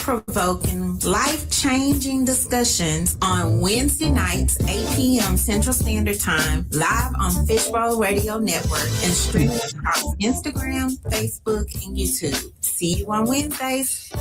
thought-provoking, life-changing discussions on Wednesday nights, 8 p.m. Central Standard Time, live on Fishbowl Radio Network and streaming across Instagram, Facebook, and YouTube. See you on Wednesdays.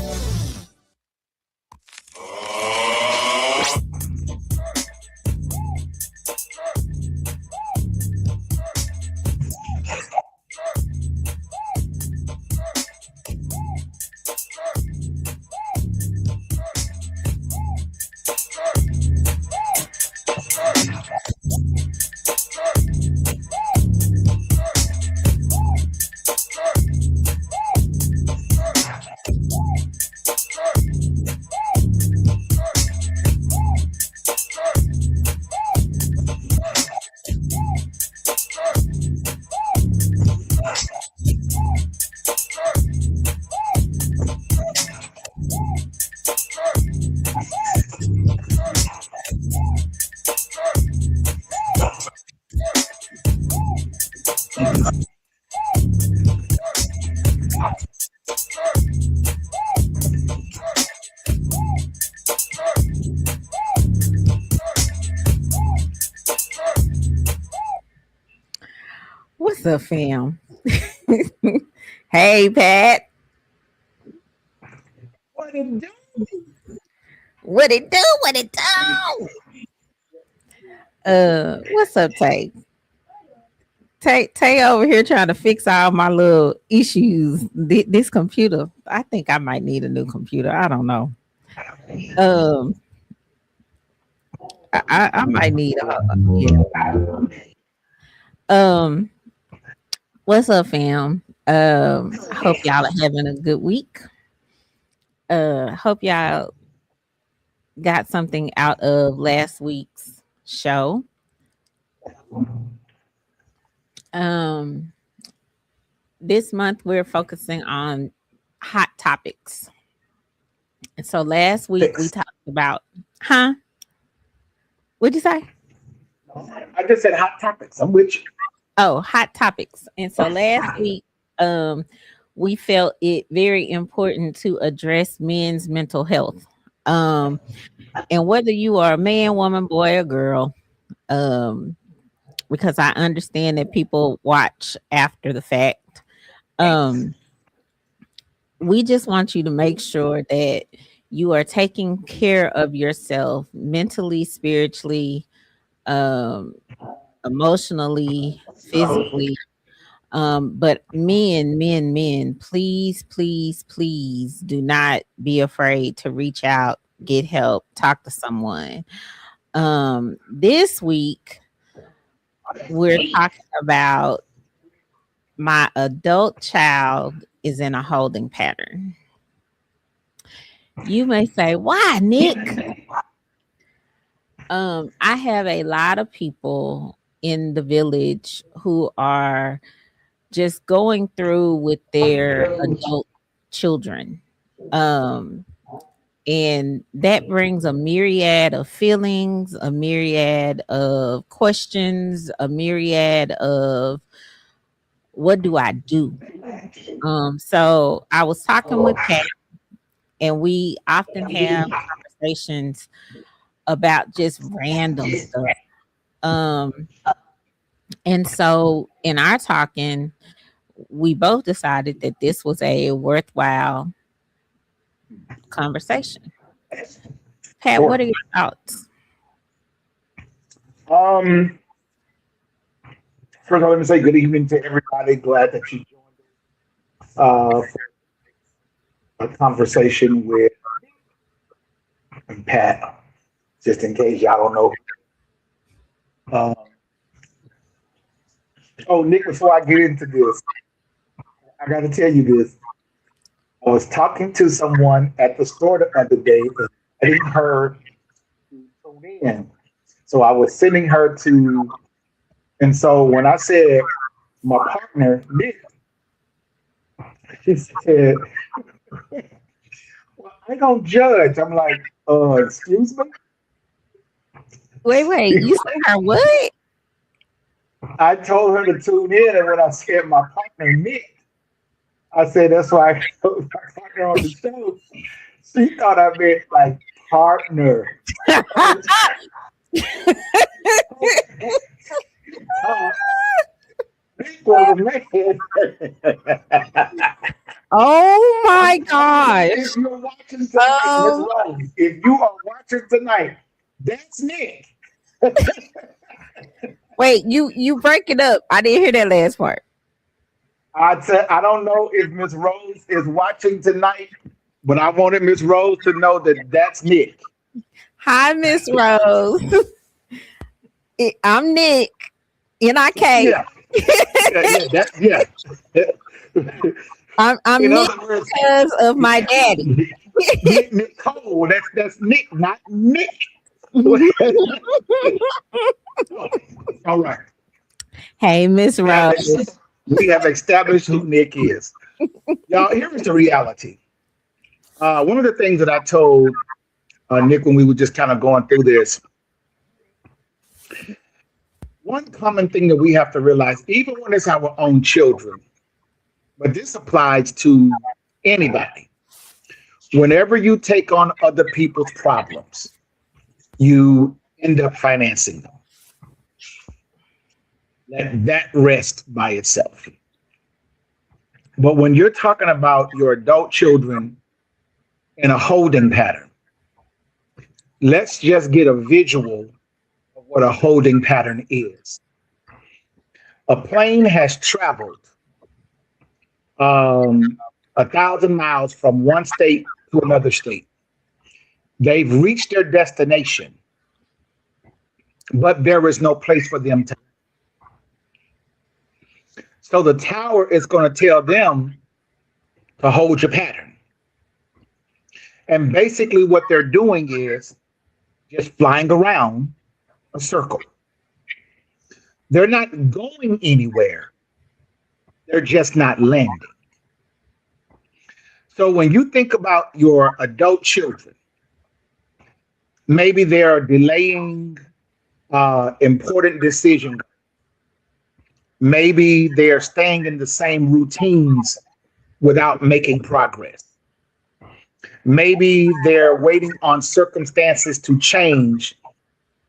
What's up, fam? Hey, Pat. What it do? What it do? What it do? What's up, Tay? Tay over here trying to fix all my little issues. This computer, I think I might need a new computer. I don't know. I might need what's up, fam? Hope y'all are having a good week. Hope y'all got something out of last week's show. This month we're focusing on hot topics. And so last week we talked about, What'd you say? I just said hot topics. I'm with you. Oh, hot topics. And so last week, we felt it very important to address men's mental health. And whether you are a man, woman, boy, or girl, because I understand that people watch after the fact. We just want you to make sure that you are taking care of yourself mentally, spiritually, emotionally, physically. But men, please do not be afraid to reach out, get help, talk to someone. This week, we're talking about my adult child is in a holding pattern. You may say, why, Nick? I have a lot of people in the village who are just going through with their adult children. And that brings a myriad of feelings, a myriad of questions, a myriad of what do I do? So I was talking with Pat, and we often have conversations about just random stuff. And so in our talking, we both decided that this was a worthwhile conversation. Pat, what are your thoughts? First of all, let me say good evening to everybody. Glad that you joined us for a conversation with Pat. Just in case y'all don't know. Nick, before I get into this, I got to tell you this. I was talking to someone at the store the other day, and I didn't her tune in. So I was sending her to, and so when I said my partner, Nick, she said, well, I don't judge. I'm like, excuse me? Wait, you said her what? I told her to tune in, and when I said my partner, Nick, I said that's why I told my partner on the show. She thought I meant like partner. Oh, uh, this was a man. Oh I'm my telling you, gosh. if you're watching tonight, Miss Oh, Rose, if you are watching tonight, that's Nick. wait, you break it up. I didn't hear that last part. I don't know if Miss Rose is watching tonight, but I wanted Miss Rose to know that that's Nick. Hi, Miss Rose. I'm Nick. N-I-K. Yeah, yeah. I'm In Nick other words, because of my daddy. Nick Cole. That's Nick, not Nick. All right. Hey, Miss We have, Rose. we have established who Nick is. Y'all, here is the reality. One of the things that I told Nick when we were just kind of going through this, one common thing that we have to realize, even when it's our own children, but this applies to anybody. Whenever you take on other people's problems, you end up financing them. Let that rest by itself. But when you're talking about your adult children in a holding pattern, let's just get a visual of what a holding pattern is. A plane has traveled 1,000 miles from one state to another state. They've reached their destination, but there is no place for them to. So the tower is going to tell them to hold your pattern. And basically, what they're doing is just flying around a circle. They're not going anywhere, they're just not landing. So when you think about your adult children, maybe they're delaying important decisions. Maybe they're staying in the same routines without making progress. Maybe they're waiting on circumstances to change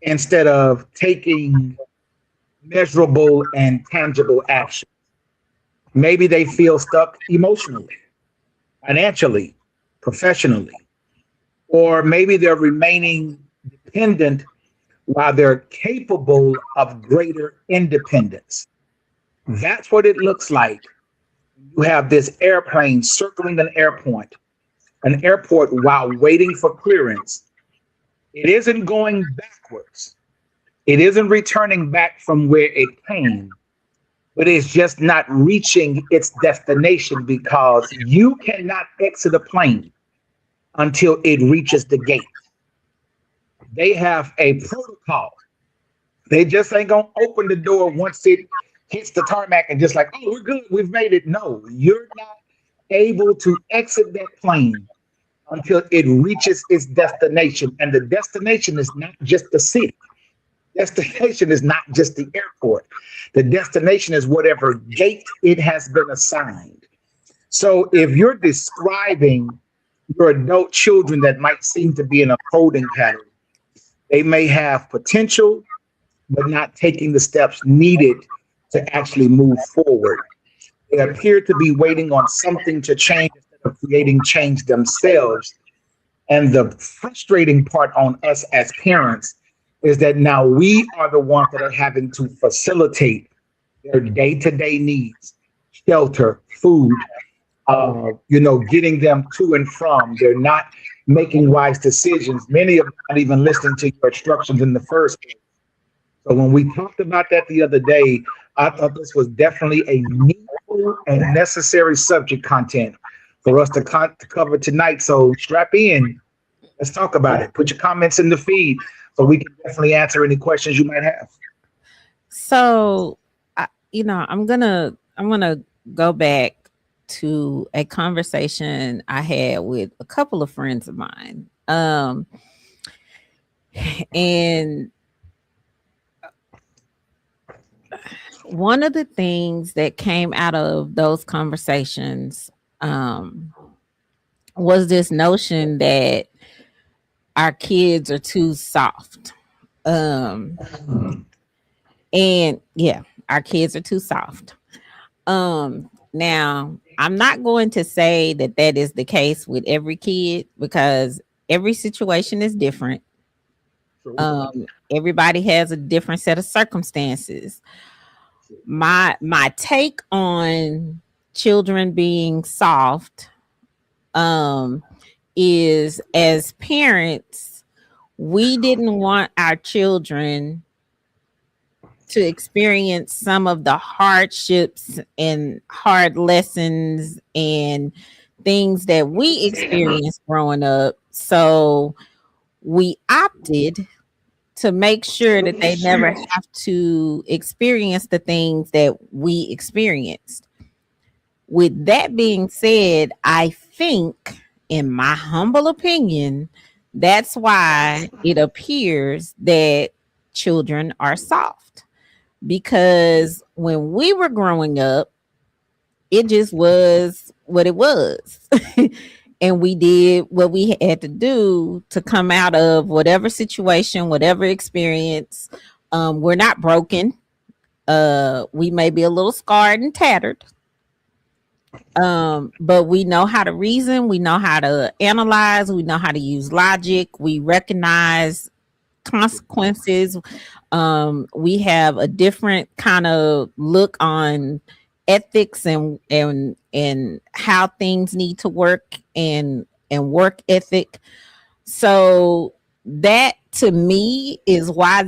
instead of taking measurable and tangible action. Maybe they feel stuck emotionally, financially, professionally, or maybe they're remaining dependent while they're capable of greater independence. That's what it looks like. You have this airplane circling an airport while waiting for clearance. It isn't going backwards. It isn't returning back from where it came, but it's just not reaching its destination because you cannot exit a plane until it reaches the gate. They have a protocol. They just ain't gonna open the door once it hits the tarmac and just like, oh, we're good, we've made it. No, you're not able to exit that plane until it reaches its destination. And the destination is not just the city. Destination is not just the airport. The destination is whatever gate it has been assigned. So if you're describing your adult children that might seem to be in a holding pattern, they may have potential, but not taking the steps needed to actually move forward. They appear to be waiting on something to change instead of creating change themselves. And the frustrating part on us as parents is that now we are the ones that are having to facilitate their day-to-day needs, shelter, food, getting them to and from. They're not making wise decisions. Many of them not even listening to your instructions in the first place. So when we talked about that the other day, I thought this was definitely a needful and necessary subject content for us to cover tonight. So strap in. Let's talk about it. Put your comments in the feed so we can definitely answer any questions you might have. So, I'm gonna go back to a conversation I had with a couple of friends of mine. And one of the things that came out of those conversations was this notion that our kids are too soft. Um, and yeah, our kids are too soft. Now I'm not going to say that that is the case with every kid because every situation is different. Everybody has a different set of circumstances. My take on children being soft um is, as parents, we didn't want our children to experience some of the hardships and hard lessons and things that we experienced growing up. So we opted to make sure that they never have to experience the things that we experienced. With that being said, I think, in my humble opinion, that's why it appears that children are soft. Because when we were growing up, it just was what it was. And we did what we had to do to come out of whatever situation, whatever experience. We're not broken. We may be a little scarred and tattered, but we know how to reason, we know how to analyze, we know how to use logic, we recognize consequences. We have a different kind of look on ethics and how things need to work and work ethic. So that, to me, is why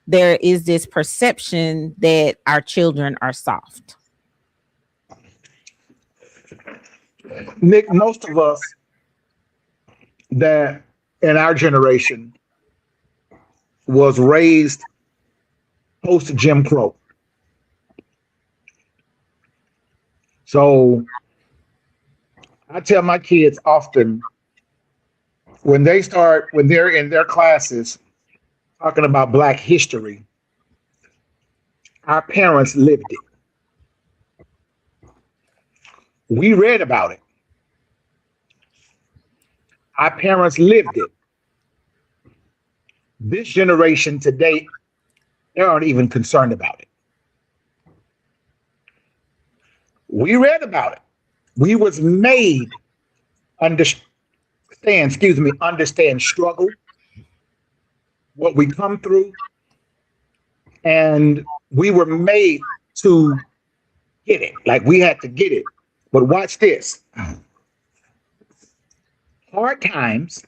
there is this perception that our children are soft. Nick, most of us that in our generation was raised post Jim Crow. So I tell my kids often when they're in their classes talking about Black history, our parents lived it. We read about it. Our parents lived it. This generation today, they aren't even concerned about it. We read about it. We was made understand struggle, what we come through, and we were made to get it. Like we had to get it. But watch this. Hard times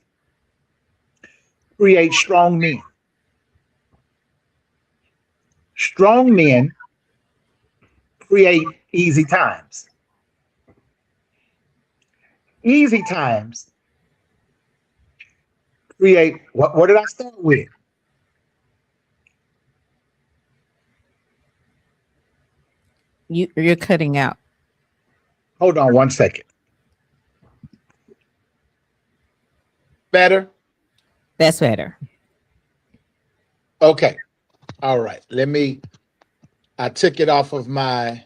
create strong men. Strong men create easy times. Easy times create what did I start with? You're cutting out. Hold on one second. Better? That's better. Okay. All right. I took it off of my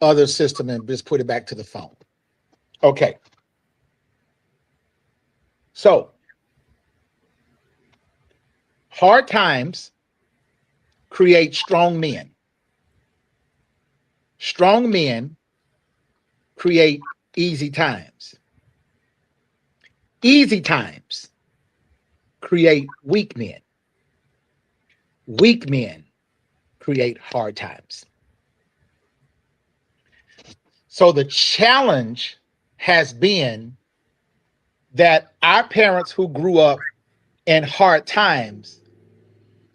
other system and just put it back to the phone. Okay. So, hard times create strong men. Strong men create easy times. Easy times create weak men. Weak men create hard times. So the challenge has been that our parents who grew up in hard times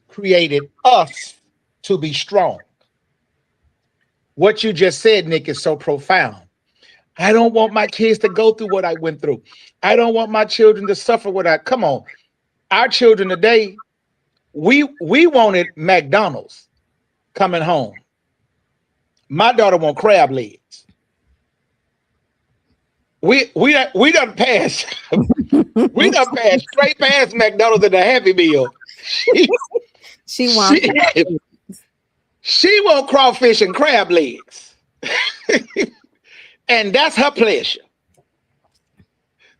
created us to be strong. What you just said, Nick, is so profound. I don't want my kids to go through what I went through. I don't want my children to suffer what come on. Our children today, we wanted McDonald's coming home. My daughter want crab legs. We done passed. We done passed straight past McDonald's and the Happy Meal. She wants she want crawfish and crab legs. And that's her pleasure.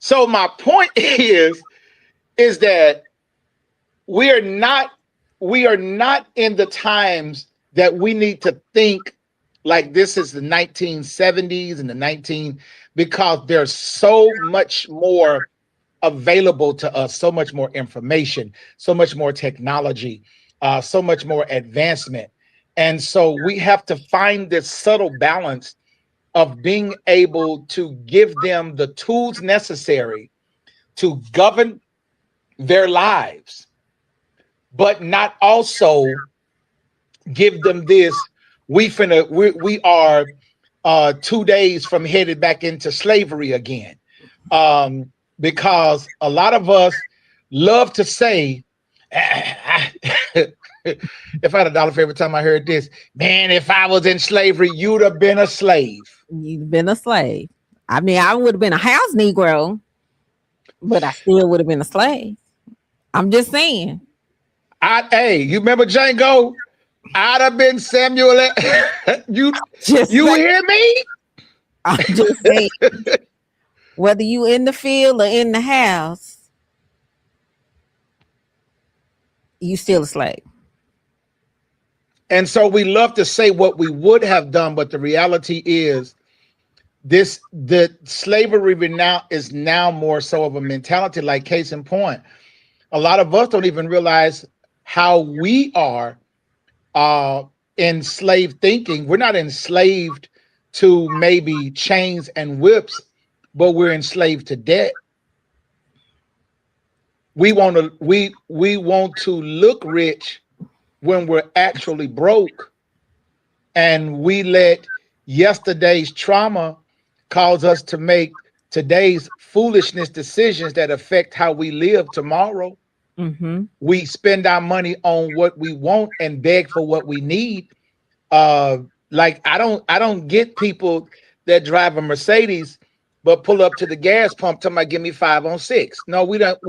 So my point is that we are not in the times that we need to think like this is the 1970s and the 19, because there's so much more available to us, so much more information, so much more technology, so much more advancement. And so we have to find this subtle balance of being able to give them the tools necessary to govern their lives, but not also give them this. We are 2 days from headed back into slavery again, because a lot of us love to say, if I had $1 for every time I heard this, man, if I was in slavery, you'd have been a slave. You've been a slave. I mean, I would have been a house Negro, but I still would have been a slave. I'm just saying. Hey, you remember Django? I'd have been Samuel. you hear me? I'm just saying. Whether you in the field or in the house, you still a slave. And so we love to say what we would have done, but the reality is the slavery is now more so of a mentality. Like, case in point, a lot of us don't even realize how we are enslaved thinking. We're not enslaved to maybe chains and whips, but we're enslaved to debt. We want to look rich when we're actually broke, and we let yesterday's trauma cause us to make today's foolishness decisions that affect how we live tomorrow. Mm-hmm. We spend our money on what we want and beg for what we need. Like I don't get people that drive a Mercedes but pull up to the gas pump talking about give me 5 on 6. No, we not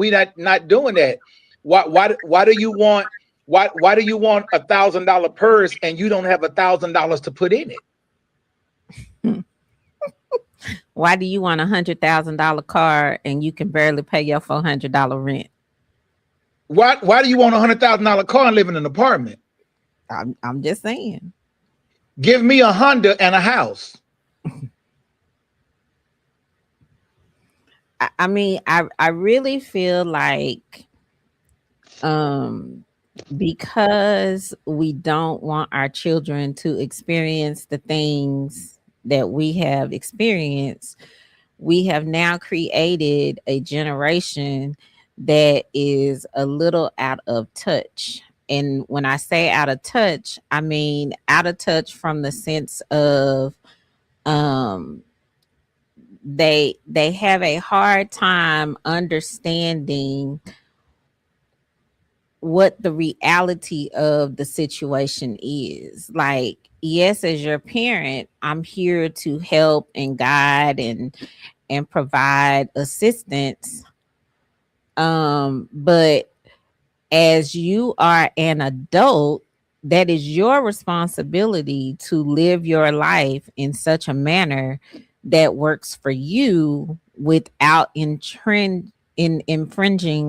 doing that. Why do you want $1,000 purse and you don't have $1,000 to put in it? Why do you want $100,000 car and you can barely pay your $400 rent? Why do you want $100,000 car and live in an apartment? I'm just saying. Give me a Honda and a house. I mean, I really feel like because we don't want our children to experience the things that we have experienced, we have now created a generation that is a little out of touch. And when I say out of touch, I mean out of touch from the sense of they have a hard time understanding what the reality of the situation is. Like, yes, as your parent, I'm here to help and guide and provide assistance. But as you are an adult, that is your responsibility to live your life in such a manner that works for you without infringing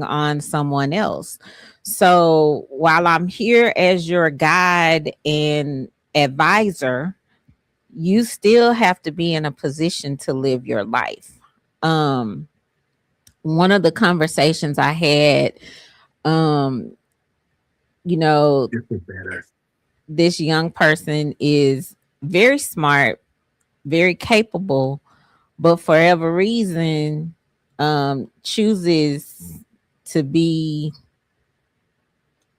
on someone else. So while I'm here as your guide and advisor, you still have to be in a position to live your life. One of the conversations I had, this young person is very smart, very capable, but for whatever reason, chooses to be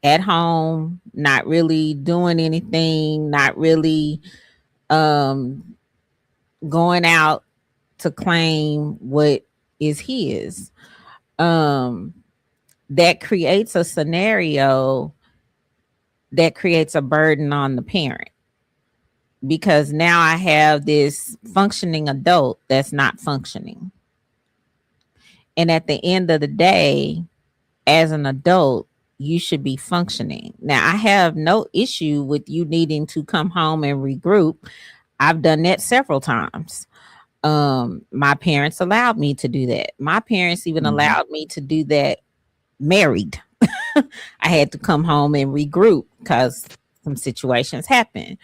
at home, not really doing anything, not really going out to claim what is his. That creates a scenario that creates a burden on the parent, because now I have this functioning adult that's not functioning. And at the end of the day, as an adult, you should be functioning. Now, I have no issue with you needing to come home and regroup. I've done that several times. My parents allowed me to do that. My parents even allowed me to do that married. I had to come home and regroup because some situations happened.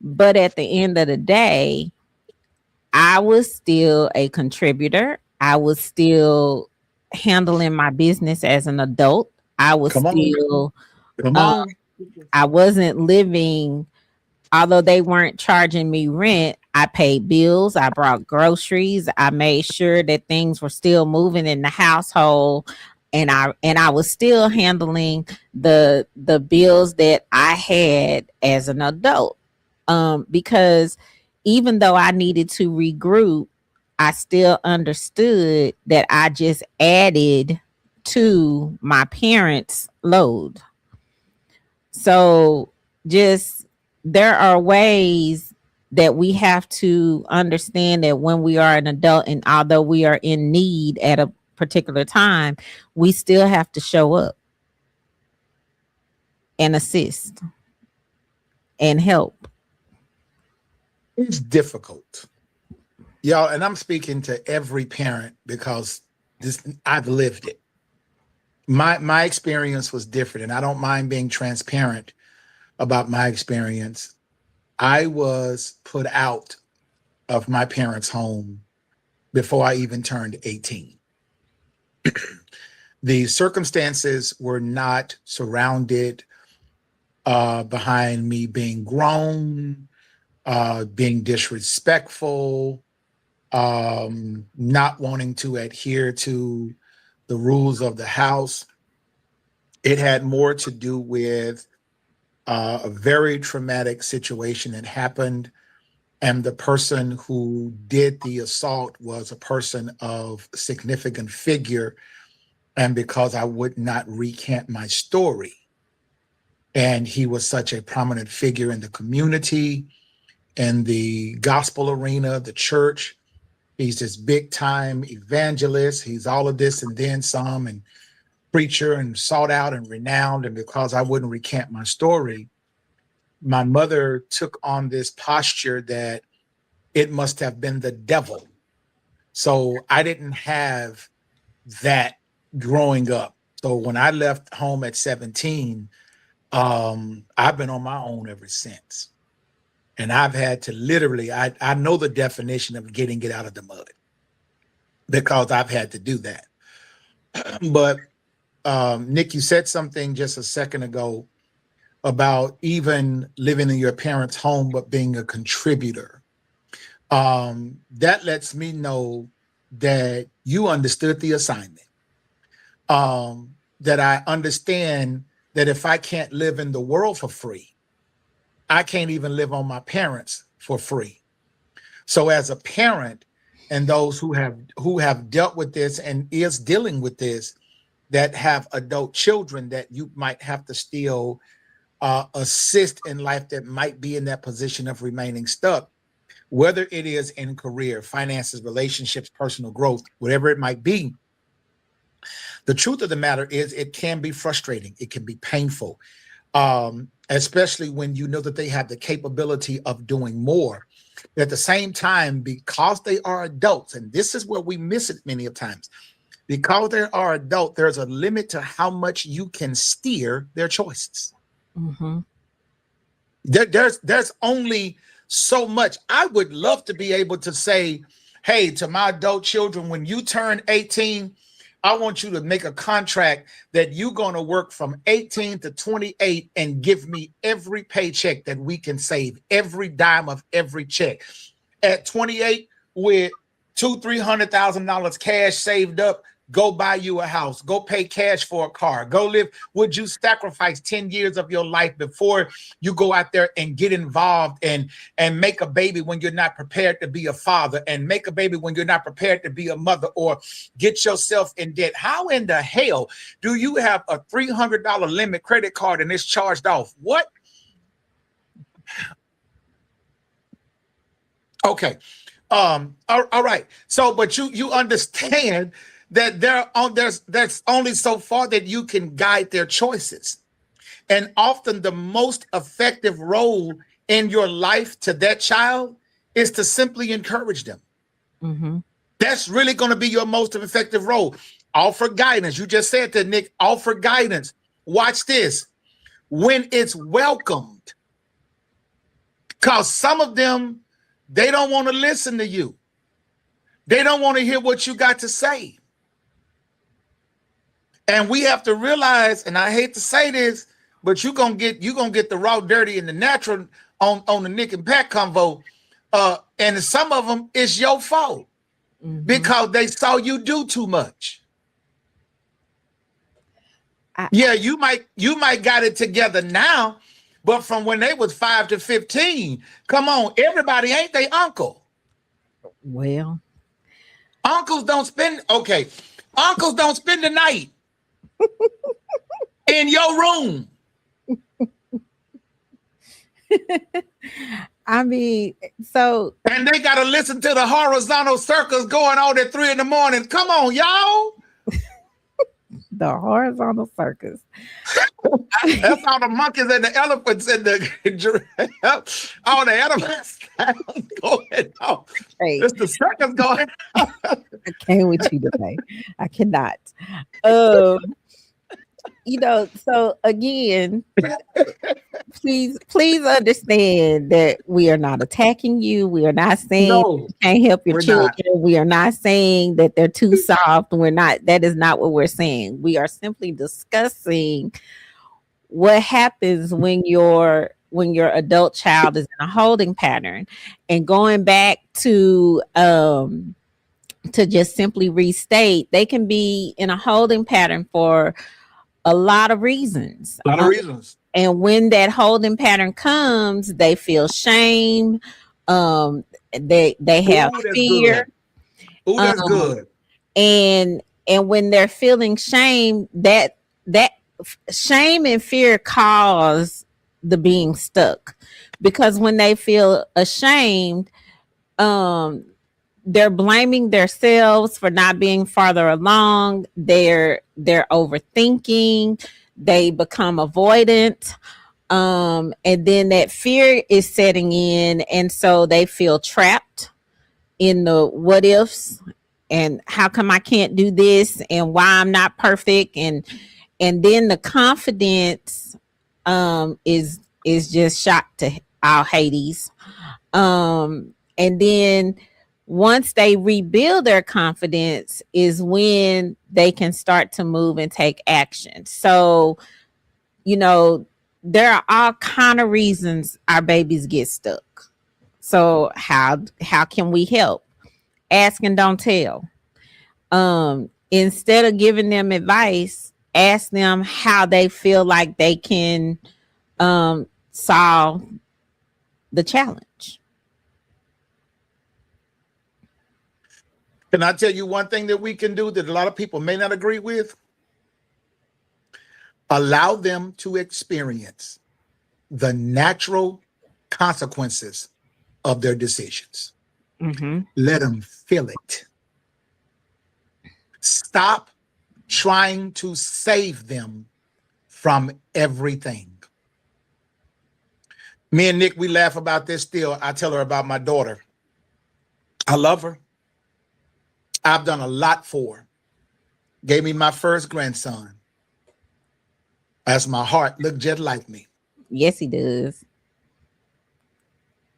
But at the end of the day, I was still a contributor. I was still handling my business as an adult. I was Come on. still, Come uh, on. I wasn't living, although they weren't charging me rent, I paid bills, I brought groceries, I made sure that things were still moving in the household, and I was still handling the bills that I had as an adult. Because even though I needed to regroup, I still understood that I just added to my parents' load. So just there are ways that we have to understand that when we are an adult, and although we are in need at a particular time, we still have to show up and assist and help. It's difficult, y'all, and I'm speaking to every parent because I've lived it. My experience was different, and I don't mind being transparent about my experience. I was put out of my parents' home before I even turned 18. The circumstances were not surrounded behind me being grown, being disrespectful, not wanting to adhere to the rules of the house. It had more to do with a very traumatic situation that happened. And the person who did the assault was a person of significant figure. And because I would not recant my story, and he was such a prominent figure in the community, in the gospel arena, the church, he's this big time evangelist. He's all of this and then some, and preacher and sought out and renowned. And because I wouldn't recant my story, my mother took on this posture that it must have been the devil. So I didn't have that growing up. So when I left home at 17, I've been on my own ever since. And I've had to literally, I know the definition of getting it out of the mud because I've had to do that. But Nick, you said something just a second ago about even living in your parents' home, but being a contributor. That lets me know that you understood the assignment. That I understand that if I can't live in the world for free, I can't even live on my parents for free. So as a parent, and those who have dealt with this and is dealing with this, that have adult children that you might have to still assist in life, that might be in that position of remaining stuck, whether it is in career, finances, relationships, personal growth, whatever it might be. The truth of the matter is it can be frustrating. It can be painful, especially when you know that they have the capability of doing more. But at the same time, because they are adults, and this is where we miss it many of times, because they are adult, there's a limit to how much you can steer their choices. Mm-hmm. There's only so much. I would love to be able to say, hey, to my adult children, when you turn 18, I want you to make a contract that you're going to work from 18 to 28 and give me every paycheck that we can save, every dime of every check. At 28, with $200,000-$300,000 cash saved up, go buy you a house, go pay cash for a car, go live. Would you sacrifice 10 years of your life before you go out there and get involved and make a baby when you're not prepared to be a father, and make a baby when you're not prepared to be a mother, or get yourself in debt? How in the hell do you have a $300 limit credit card and it's charged off? What? Okay. All right. So, but you understand that there's only so far that you can guide their choices. And often the most effective role in your life to that child is to simply encourage them. Mm-hmm. That's really going to be your most effective role. Offer guidance. You just said that, Nick. Offer guidance. Watch this. When it's welcomed, because some of them, they don't want to listen to you. They don't want to hear what you got to say. And we have to realize, and I hate to say this, but you're gonna get the raw, dirty, and the natural on the Nick and Pat convo. And some of them, it's your fault because they saw you do too much. You might got it together now, but from when they was 5 to 15, come on, everybody ain't they uncle. Well, uncles don't spend the night in your room. I mean, so and they gotta listen to the horizontal circus going on at 3 a.m. Come on, y'all. The horizontal circus. That's all the monkeys and the elephants and the all the animals going on. Hey, it's the circus going on. I can't with you today. I cannot. So again, please understand that we are not attacking you. We are not saying you can't help your children. We are not saying that they're too soft. That is not what we're saying. We are simply discussing what happens when your adult child is in a holding pattern. And going back to just simply restate, they can be in a holding pattern for a lot of reasons. And when that holding pattern comes, they feel shame. They have fear. Oh, that's good. And when they're feeling shame, that shame and fear cause the being stuck. Because when they feel ashamed, they're blaming themselves for not being farther along. They're overthinking. They become avoidant. And then that fear is setting in. And so they feel trapped in the what ifs and how come I can't do this and why I'm not perfect. And then the confidence is just shot to our Hades. And then once they rebuild their confidence is when they can start to move and take action. So, there are all kind of reasons our babies get stuck. So how can we help? Ask and don't tell. Instead of giving them advice, ask them how they feel like they can solve the challenge. Can I tell you one thing that we can do that a lot of people may not agree with? Allow them to experience the natural consequences of their decisions. Mm-hmm. Let them feel it. Stop trying to save them from everything. Me and Nick, we laugh about this still. I tell her about my daughter. I love her. I've done a lot for her. Gave me my first grandson. As my heart looked just like me. Yes, he does.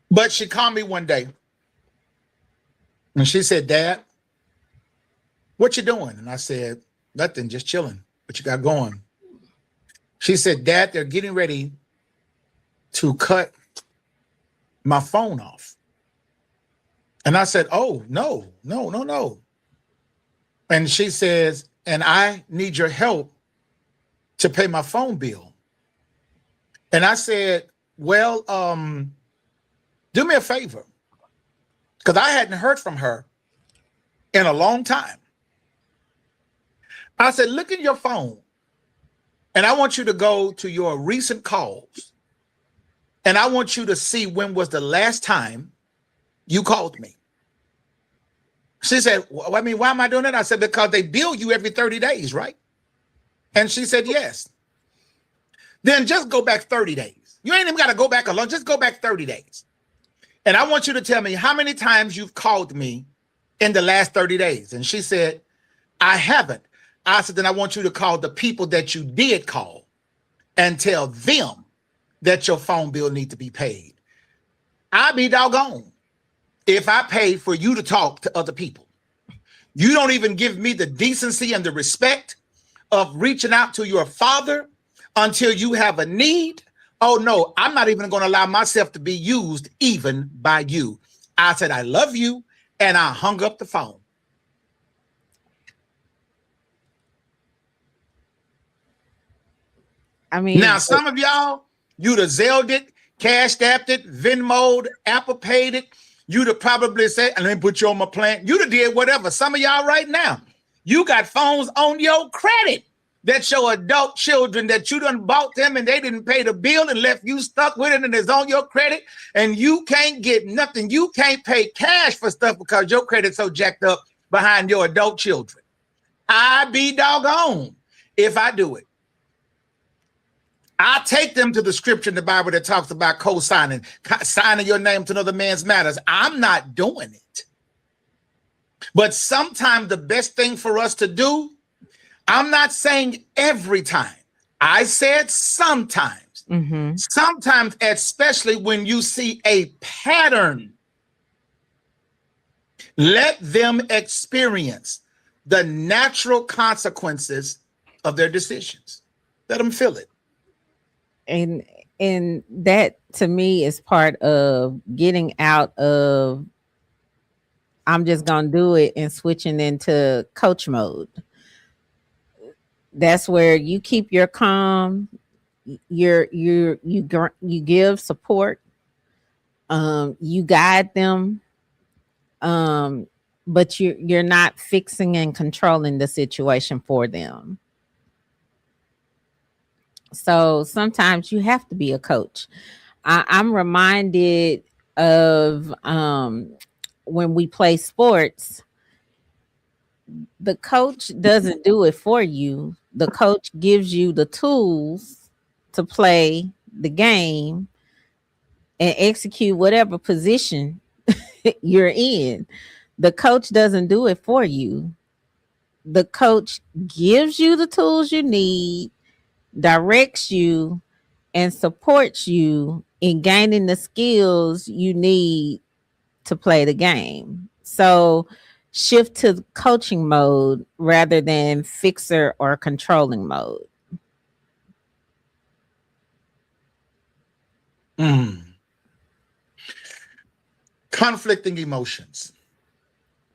But she called me one day. And she said, Dad, what you doing? And I said, nothing, just chilling. What you got going? She said, Dad, they're getting ready to cut my phone off. And I said, oh, no. And she says, and I need your help to pay my phone bill. And I said, well, do me a favor. Because I hadn't heard from her in a long time. I said, look at your phone. And I want you to go to your recent calls. And I want you to see when was the last time you called me. She said, well, I mean, why am I doing that? I said, because they bill you every 30 days, right? And she said, yes. Then just go back 30 days. You ain't even got to go back alone. Just go back 30 days. And I want you to tell me how many times you've called me in the last 30 days? And she said, I haven't. I said, then I want you to call the people that you did call and tell them that your phone bill needs to be paid. I'll be doggone if I pay for you to talk to other people. You don't even give me the decency and the respect of reaching out to your father until you have a need. Oh no, I'm not even going to allow myself to be used even by you. I said, I love you. And I hung up the phone. I mean, now some of y'all, you'd have Zelled it, Cash Apped it, Venmo'd, Apple Paid it. You'd have probably said, and let me put you on my plan. You'd have did whatever. Some of y'all right now, you got phones on your credit that your adult children that you done bought them and they didn't pay the bill and left you stuck with it and it's on your credit and you can't get nothing. You can't pay cash for stuff because your credit's so jacked up behind your adult children. I be doggone if I do it. I take them to the scripture in the Bible that talks about co-signing, signing your name to another man's matters. I'm not doing it. But sometimes the best thing for us to do, I'm not saying every time. I said sometimes. Sometimes, especially when you see a pattern, let them experience the natural consequences of their decisions. Let them feel it. And that to me is part of getting out of I'm just gonna do it and switching into coach mode. That's where you keep your calm, you give support, you guide them, but you're not fixing and controlling the situation for them. So sometimes you have to be a coach. I'm reminded of when we play sports, the coach doesn't do it for you. The coach gives you the tools to play the game and execute whatever position you're in. The coach doesn't do it for you. The coach gives you the tools you need, directs you, and supports you in gaining the skills you need to play the game. So shift to coaching mode rather than fixer or controlling mode. Conflicting emotions.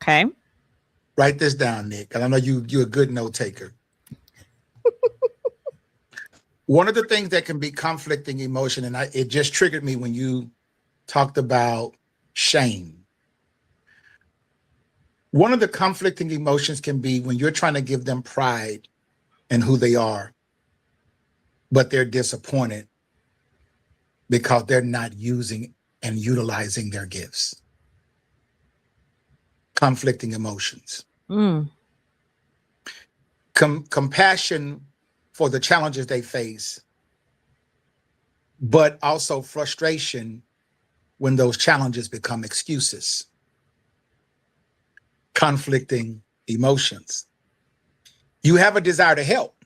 Okay. Write this down, Nick. And I know you're a good note taker. One of the things that can be conflicting emotion, and it just triggered me when you talked about shame. One of the conflicting emotions can be when you're trying to give them pride in who they are, but they're disappointed because they're not using and utilizing their gifts. Conflicting emotions. Compassion for the challenges they face, but also frustration when those challenges become excuses. Conflicting emotions. You have a desire to help,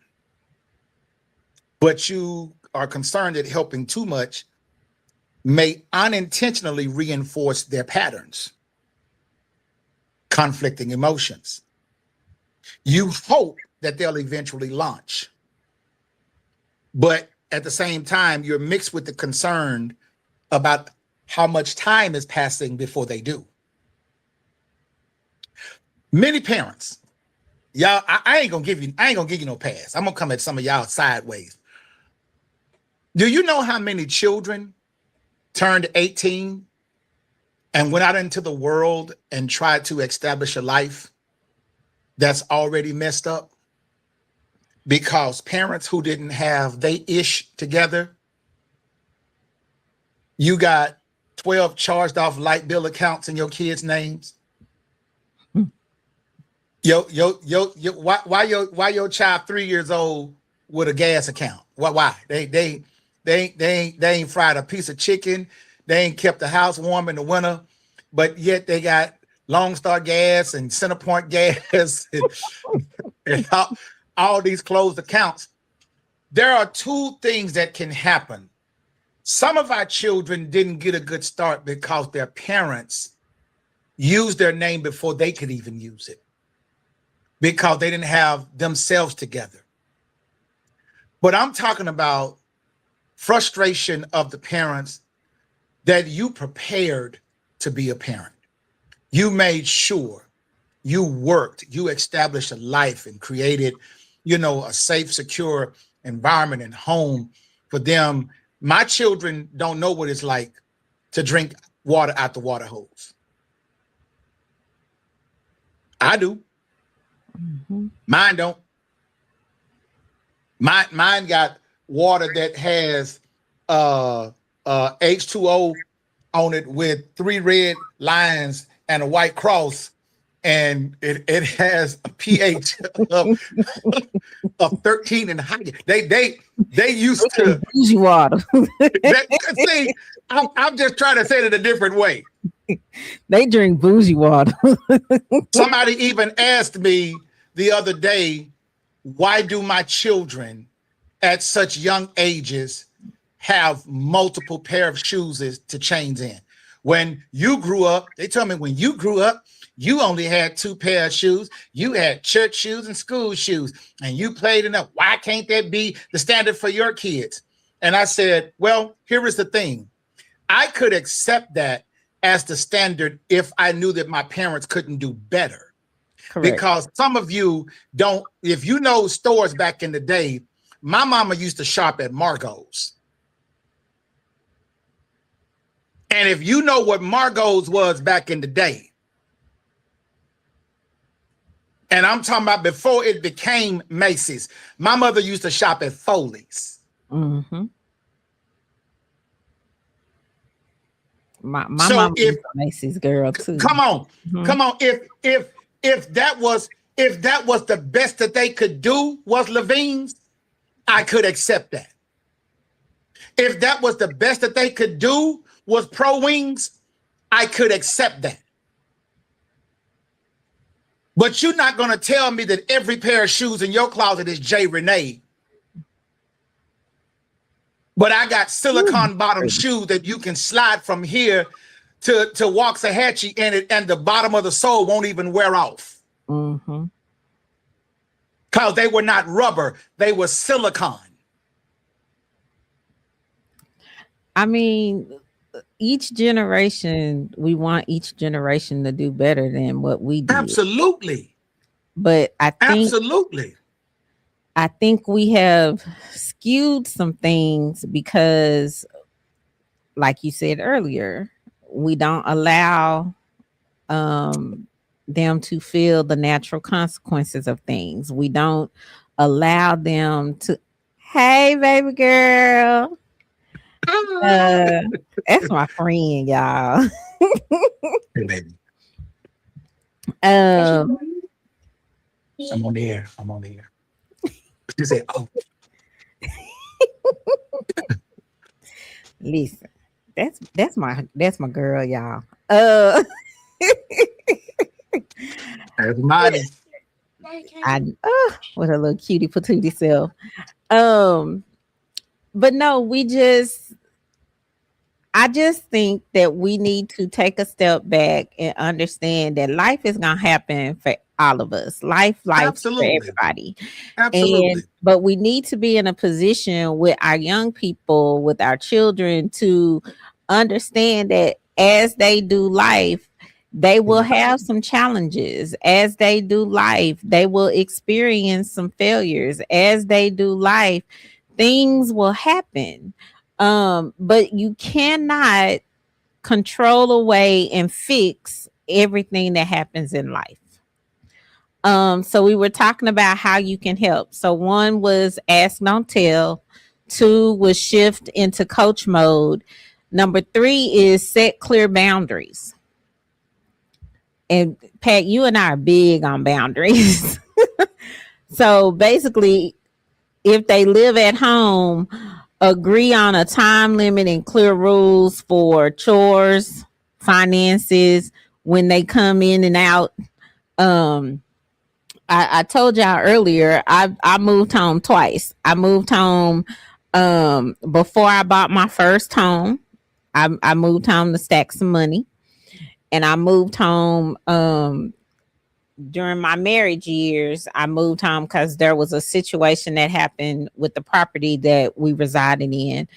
but you are concerned that helping too much may unintentionally reinforce their patterns. Conflicting emotions. You hope that they'll eventually launch, but at the same time, you're mixed with the concern about how much time is passing before they do. Many parents, y'all, I ain't gonna give you no pass. I'm gonna come at some of y'all sideways. Do you know how many children turned 18 and went out into the world and tried to establish a life that's already messed up? Because parents who didn't have they ish together, you got 12 charged off light bill accounts in your kids' names. Why your child 3 years old with a gas account? Why? They ain't fried a piece of chicken. They ain't kept the house warm in the winter, but yet they got Lone Star Gas and Centerpoint Gas and all these closed accounts. There are two things that can happen. Some of our children didn't get a good start because their parents used their name before they could even use it, because they didn't have themselves together. But I'm talking about frustration of the parents that you prepared to be a parent. You made sure you worked, you established a life and created, a safe, secure environment and home for them. My children don't know what it's like to drink water out the water hose. I do. Mm-hmm. Mine don't. Mine got water that has H2O on it with 3 red lines and a white cross, and it has a pH of 13 and higher. They used to bougie water. See, I'm just trying to say it a different way. They drink bougie water. Somebody even asked me the other day, why do my children at such young ages have multiple pair of shoes to change in? When you grew up, they told me when you grew up, you only had 2 pair of shoes. You had church shoes and school shoes, and you played enough. Why can't that be the standard for your kids? And I said, well, here is the thing. I could accept that as the standard if I knew that my parents couldn't do better. Correct. Because some of you don't, if you know stores back in the day, my mama used to shop at Margot's. And if you know what Margot's was back in the day, and I'm talking about before it became Macy's, my mother used to shop at Foley's. Mm-hmm. My mom was a Macy's girl too. Come on. If that was the best that they could do was Levine's, I could accept that. If that was the best that they could do was Pro Wings, I could accept that. But you're not going to tell me that every pair of shoes in your closet is J. Renee. But I got silicone bottom shoes that you can slide from here to Waxahachie in it, and the bottom of the sole won't even wear off. Mm-hmm. Because they were not rubber, they were silicone. I mean, each generation, we want each generation to do better than what we did. Absolutely. But I think we have skewed some things because, like you said earlier, we don't allow them to feel the natural consequences of things. We don't allow them to, hey, baby girl. That's my friend, y'all. Hey, baby. I'm on the air. You say, oh. Listen, that's my girl, y'all. That's mine. What a little cutie patootie self. But no, I just think that we need to take a step back and understand that life is gonna happen for all of us. Life Absolutely. For everybody. Absolutely. But we need to be in a position with our young people, with our children, to understand that as they do life, they will have some challenges. As they do life, they will experience some failures. As they do life, things will happen. But you cannot control away and fix everything that happens in life. So we were talking about how you can help. So 1 was ask, don't tell. 2 was shift into coach mode. Number 3 is set clear boundaries. And Pat, you and I are big on boundaries. So basically, if they live at home, agree on a time limit and clear rules for chores, finances, when they come in and out. I told y'all earlier, I moved home twice. I moved home before I bought my first home. I moved home to stack some money, and I moved home during my marriage years. I moved home because there was a situation that happened with the property that we resided in,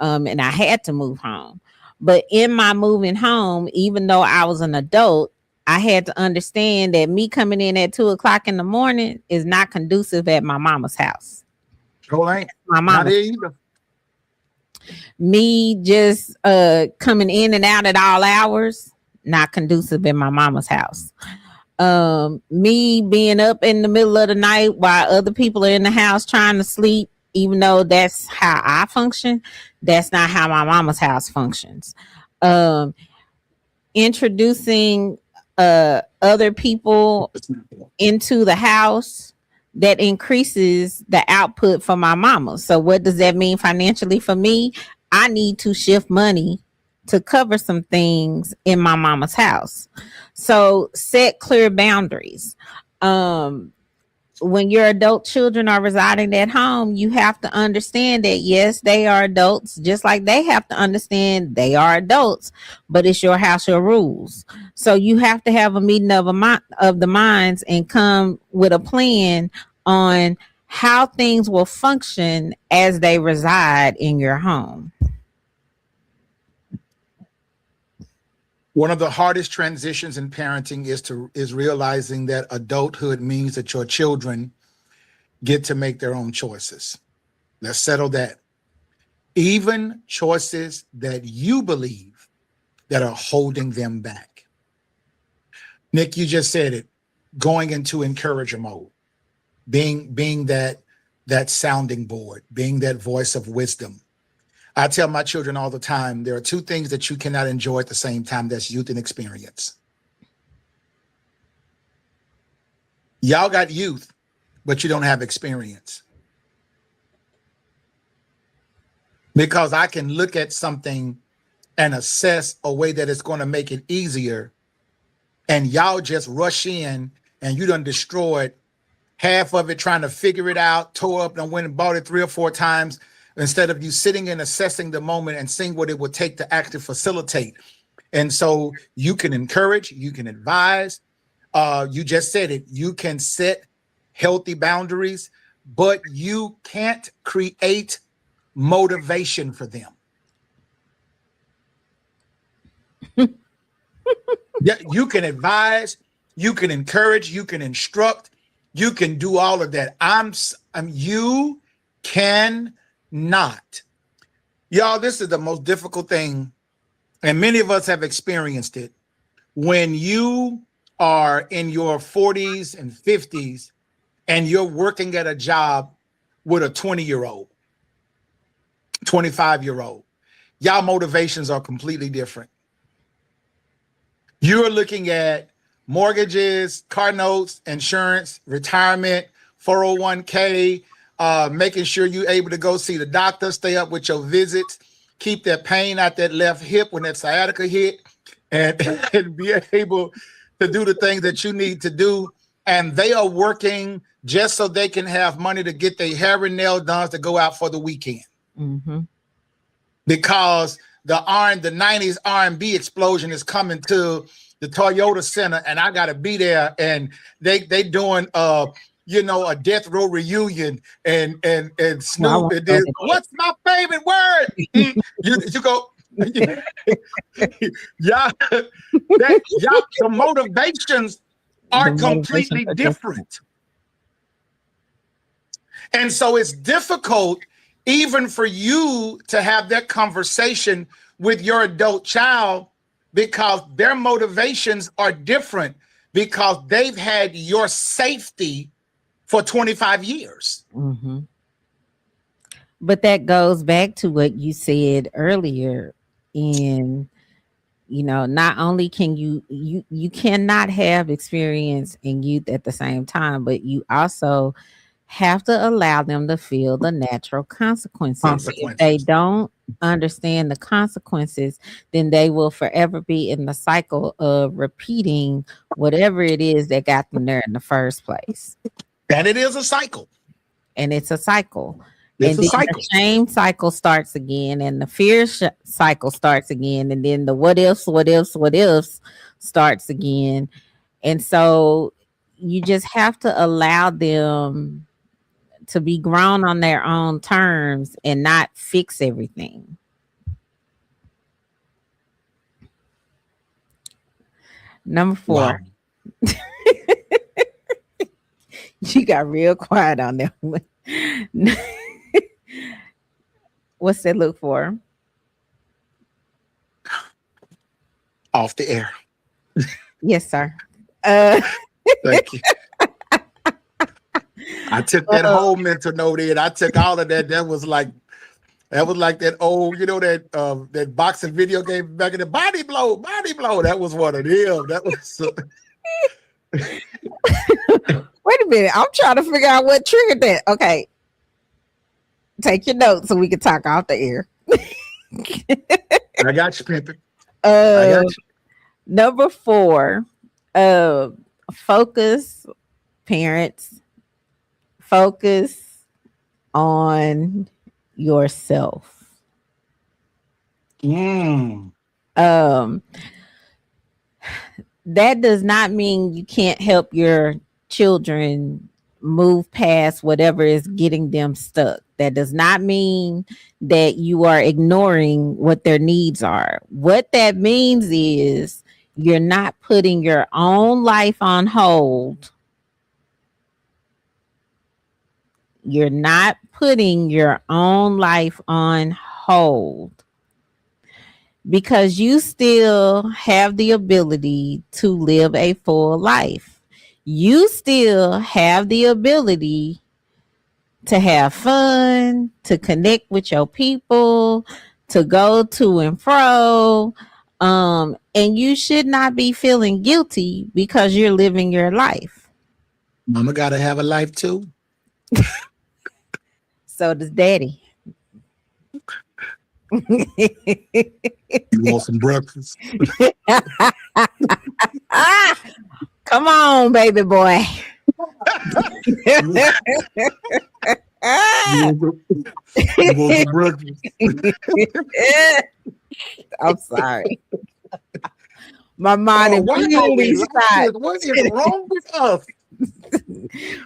and I had to move home. But in my moving home, even though I was an adult, I had to understand that me coming in at 2 o'clock in the morning is not conducive at my mama's house. Sure ain't. My Not mama, there either. me just coming in and out at all hours, not conducive in my mama's house. Me being up in the middle of the night while other people are in the house trying to sleep, even though that's how I function, that's not how my mama's house functions. Introducing other people into the house, that increases the output for my mama. So what does that mean financially for me? I need to shift money to cover some things in my mama's house. So set clear boundaries. When your adult children are residing at home, you have to understand that yes, they are adults, just like they have to understand they are adults, but it's your house, your rules. So you have to have a meeting of the minds and come with a plan on how things will function as they reside in your home. One of the hardest transitions in parenting is realizing that adulthood means that your children get to make their own choices. Let's settle that. Even choices that you believe that are holding them back. Nick, you just said it, going into encourager mode, being that sounding board, being that voice of wisdom. I tell my children all the time, there are two things that you cannot enjoy at the same time. That's youth and experience. Y'all got youth, but you don't have experience. Because I can look at something and assess a way that it's going to make it easier, and y'all just rush in and you done destroyed half of it trying to figure it out, tore up and went and bought it 3 or 4 times, instead of you sitting and assessing the moment and seeing what it would take to actually facilitate. And so you can encourage, you can advise, you just said it, you can set healthy boundaries, but you can't create motivation for them. Yeah, you can advise, you can encourage, you can instruct, you can do all of that. You can not. Y'all, this is the most difficult thing, and many of us have experienced it. When you are in your 40s and 50s and you're working at a job with a 20-year-old, 25-year-old, y'all motivations are completely different. You're looking at mortgages, car notes, insurance, retirement, 401k, making sure you're able to go see the doctor, stay up with your visits, keep that pain out that left hip when that sciatica hit, and be able to do the things that you need to do. And they are working just so they can have money to get their hair and nail done to go out for the weekend. Mm-hmm. Because the 90s R&B explosion is coming to the Toyota Center, and I got to be there. And they doing a death row reunion, and Snoop. And then, what's my favorite word? you go, yeah, the motivations are completely different. And so it's difficult even for you to have that conversation with your adult child, because their motivations are different, because they've had your safety for 25 years. Mm-hmm. But that goes back to what you said earlier. Not only can you cannot have experience and youth at the same time, but you also have to allow them to feel the natural consequences. If they don't understand the consequences, then they will forever be in the cycle of repeating whatever it is that got them there in the first place. And it is a cycle. And it's a cycle. It's and a then cycle. The shame cycle starts again, and the fear cycle starts again, and then the what ifs starts again. And so you just have to allow them to be grown on their own terms and not fix everything. Number 4. Wow. You got real quiet on that one. What's that look for? Off the air. Yes, sir. Thank you. I took that whole mental note in. I took all of that. That was like that old, that boxing video game back in the body blow. That was one of them. That was. Wait a minute. I'm trying to figure out what triggered that. Okay. Take your notes so we can talk off the air. I got you, Pimpin. I got you. Number 4, focus, parents, focus on yourself. That does not mean you can't help your children move past whatever is getting them stuck. That does not mean that you are ignoring what their needs are. What that means is you're not putting your own life on hold. You're not putting your own life on hold because you still have the ability to live a full life. You still have the ability to have fun, to connect with your people, to go to and fro. And you should not be feeling guilty because you're living your life. Mama got to have a life too. So does daddy. You want some breakfast? Come on, baby boy. You want some breakfast? I'm sorry. My mind is really shot. What is wrong with us?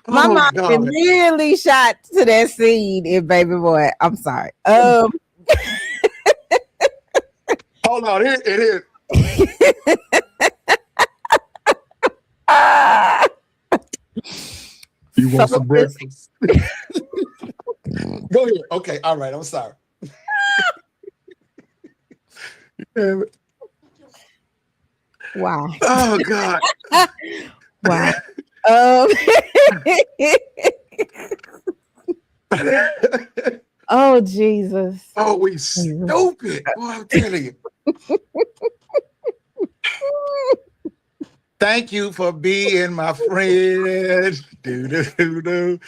My mind is really shot to that scene in Baby Boy. I'm sorry. Hold on, it is. You want some breakfast? Go ahead. Okay, all right. I'm sorry. Wow. Oh God. Wow. Oh Jesus. Oh, we stupid. Boy, I'm telling you. Thank you for being my friend. Do.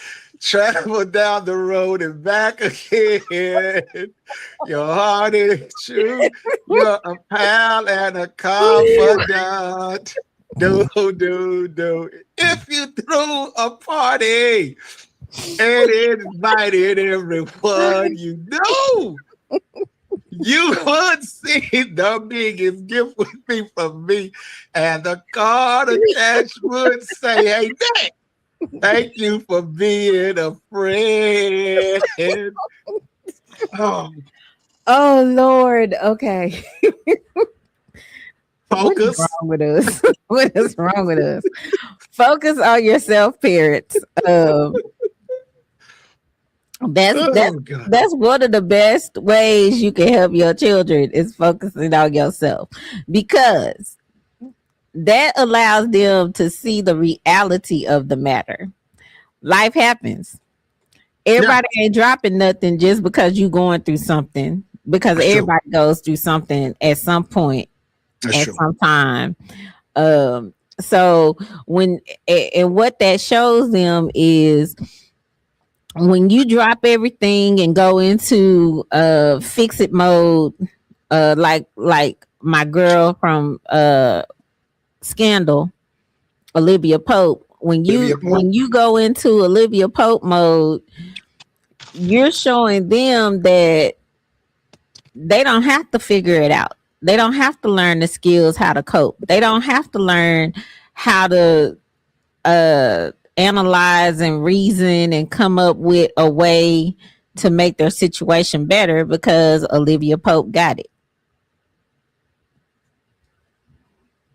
Travel down the road and back again. Your heart is true. You're a pal and a confidant. Do. If you threw a party and invited everyone you know, you would see the biggest gift would be from me, and the card attached would say, "Hey, Dad, thank you for being a friend." Oh Lord. Okay. Focus. What's wrong with us? What is wrong with us? Focus on yourself, parents. That's one of the best ways you can help your children is focusing on yourself, because that allows them to see the reality of the matter. Life happens. Everybody ain't dropping nothing just because you going through something, because everybody goes through something at some point, some time. So when and what that shows them is when you drop everything and go into fix it mode, like my girl from Scandal, Olivia Pope, when you go into Olivia Pope mode, you're showing them that they don't have to figure it out. They don't have to learn the skills how to cope. They don't have to learn how to analyze and reason and come up with a way to make their situation better because Olivia Pope got it.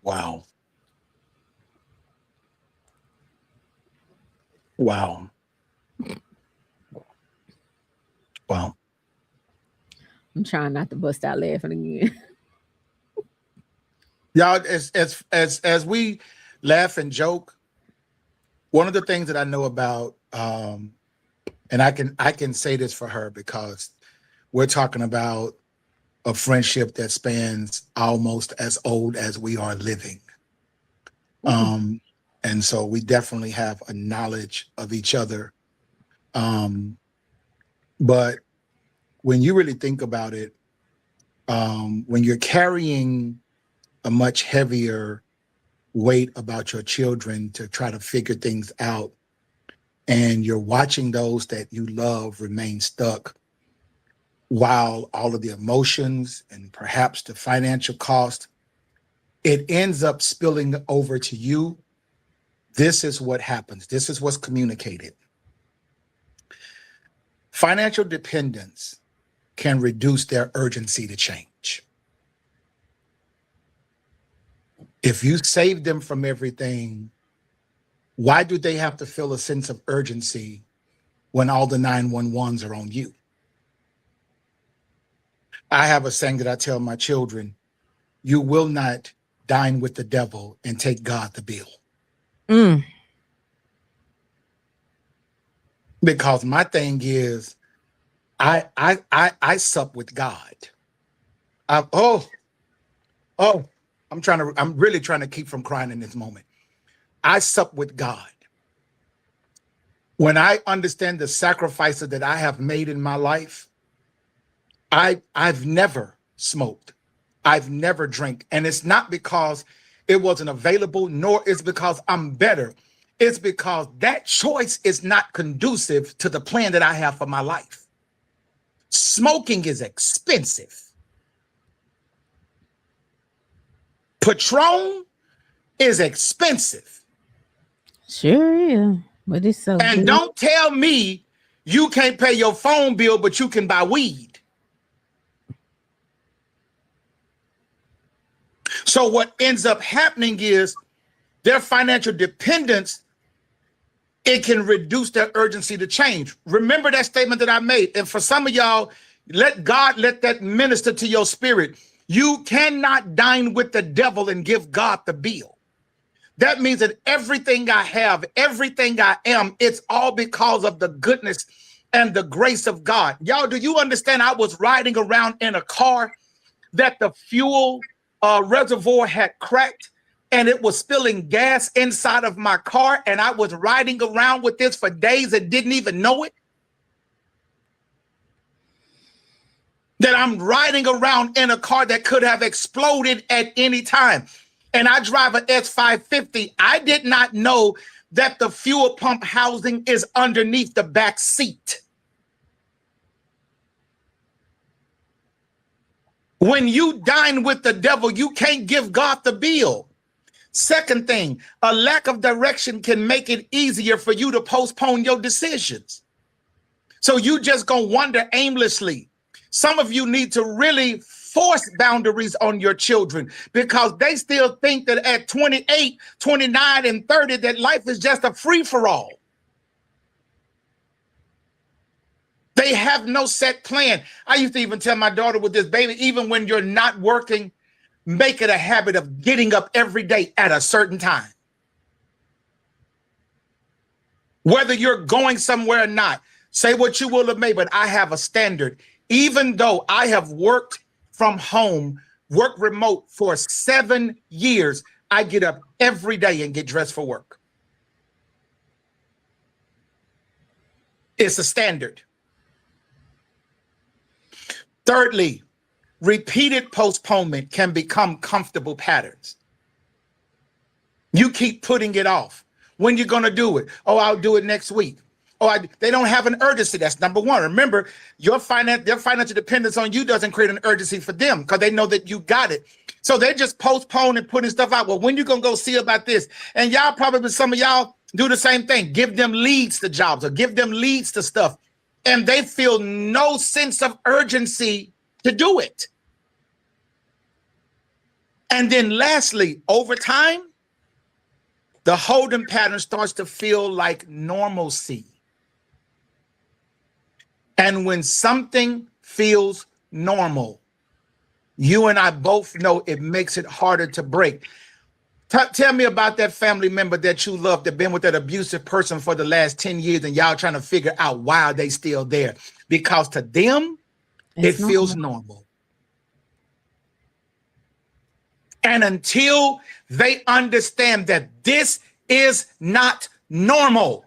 Wow. Wow. Wow. I'm trying not to bust out laughing again. Y'all, as we laugh and joke, one of the things that I know about, and I can say this for her because we're talking about a friendship that spans almost as old as we are living. And so we definitely have a knowledge of each other. But when you really think about it, when you're carrying a much heavier weight about your children to try to figure things out, and you're watching those that you love remain stuck while all of the emotions and perhaps the financial cost, it ends up spilling over to you. This is what happens. This is what's communicated. Financial dependence can reduce their urgency to change. If you save them from everything, why do they have to feel a sense of urgency when all the 911s are on you? I have a saying that I tell my children: you will not dine with the devil and take God the bill. Because my thing is, I sup with God. I'm really trying to keep from crying in this moment. I sup with God. When I understand the sacrifices that I have made in my life, I've never smoked. I've never drank. And it's not because it wasn't available, nor is because I'm better. It's because that choice is not conducive to the plan that I have for my life. Smoking is expensive. Patron is expensive. Sure is, but it's so And good. don't tell me you can't pay your phone bill, but you can buy weed. So what ends up happening is their financial dependence, it can reduce their urgency to change. Remember that statement that I made. And for some of y'all, let that minister to your spirit. You cannot dine with the devil and give God the bill. That means that everything I have, everything I am, it's all because of the goodness and the grace of God. Y'all, do you understand? I was riding around in a car that the fuel reservoir had cracked and it was spilling gas inside of my car, and I was riding around with this for days and didn't even know it. That I'm riding around in a car that could have exploded at any time. And I drive an S550. I did not know that the fuel pump housing is underneath the back seat. When you dine with the devil, you can't give God the bill. Second thing, a lack of direction can make it easier for you to postpone your decisions. So you just gonna wander aimlessly. Some of you need to really force boundaries on your children because they still think that at 28, 29, and 30, that life is just a free-for-all. They have no set plan. I used to even tell my daughter with this baby, even when you're not working, make it a habit of getting up every day at a certain time. Whether you're going somewhere or not, say what you will of me, but I have a standard. Even though I have worked from home, worked remote for 7 years, I get up every day and get dressed for work. It's a standard. Thirdly, repeated postponement can become comfortable patterns. You keep putting it off. When you're going to do it? Oh, I'll do it next week. Oh, they don't have an urgency. That's number one. Remember, their financial dependence on you doesn't create an urgency for them because they know that you got it. So they just postpone and putting stuff out. Well, when you going to go see about this? And y'all probably, some of y'all do the same thing. Give them leads to jobs or give them leads to stuff. And they feel no sense of urgency to do it. And then lastly, over time, the holding pattern starts to feel like normalcy. And when something feels normal, you and I both know it makes it harder to break. Tell me about that family member that you love that been with that abusive person for the last 10 years and y'all trying to figure out why they still there. Because to them, it feels normal. And until they understand that this is not normal,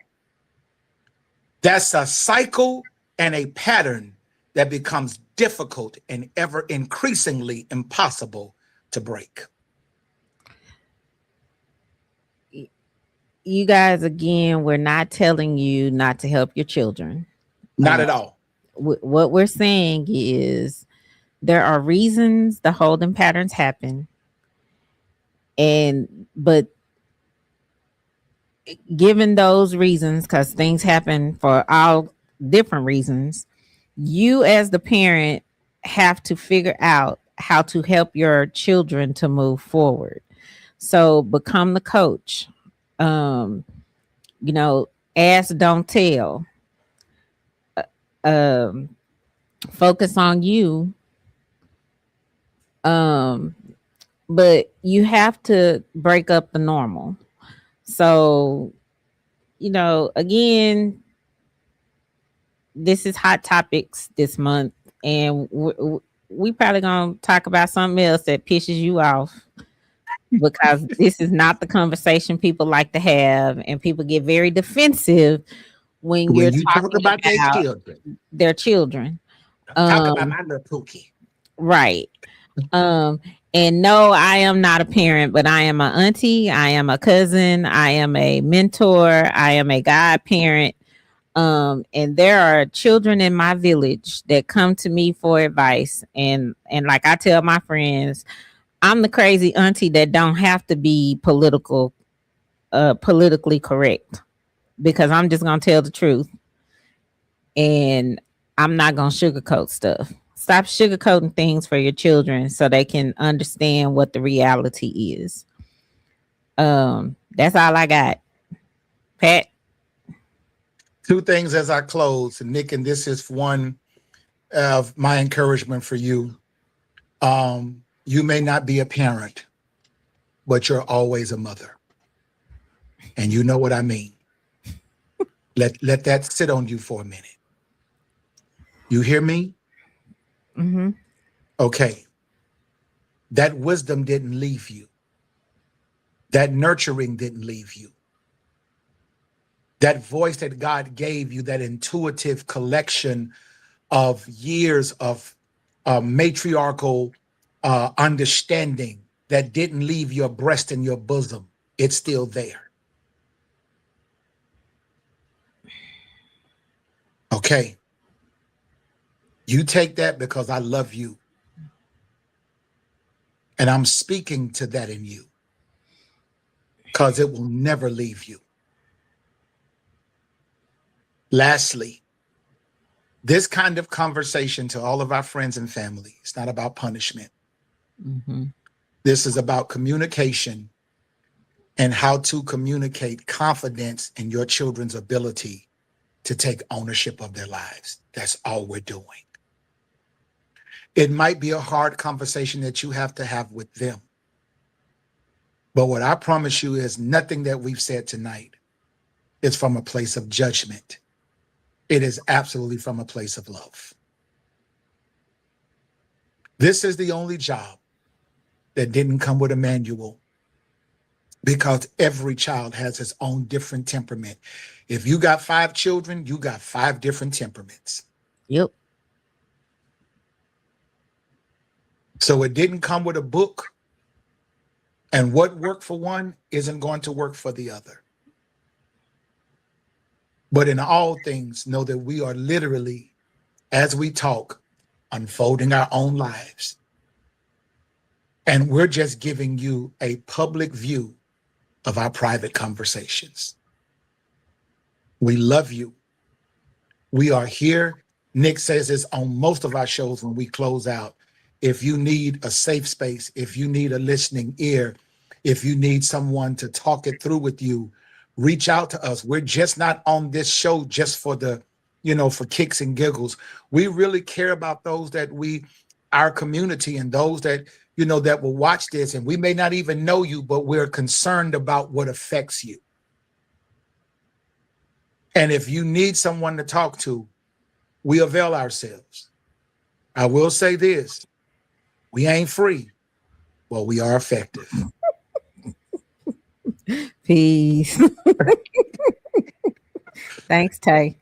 that's a cycle and a pattern that becomes difficult and ever increasingly impossible to break. You guys, again, we're not telling you not to help your children. Not at all. What we're saying is there are reasons the holding patterns happen. But given those reasons, because things happen for all different reasons, you as the parent have to figure out how to help your children to move forward. So become the coach. Ask, don't tell. Focus on you. But you have to break up the normal. So, again, this is Hot Topics this month, and we probably gonna talk about something else that pisses you off because this is not the conversation people like to have, and people get very defensive when you're talking about their children. Talk about my little Pookie. Right. And no, I am not a parent, but I am an auntie. I am a cousin. I am a mentor. I am a godparent. And there are children in my village that come to me for advice. And like I tell my friends, I'm the crazy auntie that don't have to be politically correct because I'm just going to tell the truth. And I'm not going to sugarcoat stuff. Stop sugarcoating things for your children so they can understand what the reality is. That's all I got. Pat? Two things as I close, Nick, and this is one of my encouragement for you. You may not be a parent, but you're always a mother. And you know what I mean. Let that sit on you for a minute. You hear me? Mm-hmm. Okay. That wisdom didn't leave you. That nurturing didn't leave you. That voice that God gave you, that intuitive collection of years of matriarchal understanding that didn't leave your breast and your bosom, it's still there. Okay. You take that because I love you. And I'm speaking to that in you because it will never leave you. Lastly, this kind of conversation to all of our friends and family, it's not about punishment. Mm-hmm. This is about communication and how to communicate confidence in your children's ability to take ownership of their lives. That's all we're doing. It might be a hard conversation that you have to have with them. But what I promise you is nothing that we've said tonight is from a place of judgment. It is absolutely from a place of love. This is the only job that didn't come with a manual. because every child has its own different temperament. If you got 5 children, you got 5 different temperaments. Yep. So it didn't come with a book, and what worked for one isn't going to work for the other. But in all things, know that we are literally, as we talk, unfolding our own lives. And we're just giving you a public view of our private conversations. We love you. We are here. Nick says this on most of our shows when we close out. If you need a safe space, if you need a listening ear, if you need someone to talk it through with you, reach out to us. We're just not on this show just for the, for kicks and giggles. We really care about those that our community, and those that, that will watch this, and we may not even know you, but we're concerned about what affects you. And if you need someone to talk to, we avail ourselves. I will say this, we ain't free, but we are effective. Peace. Thanks, Tay.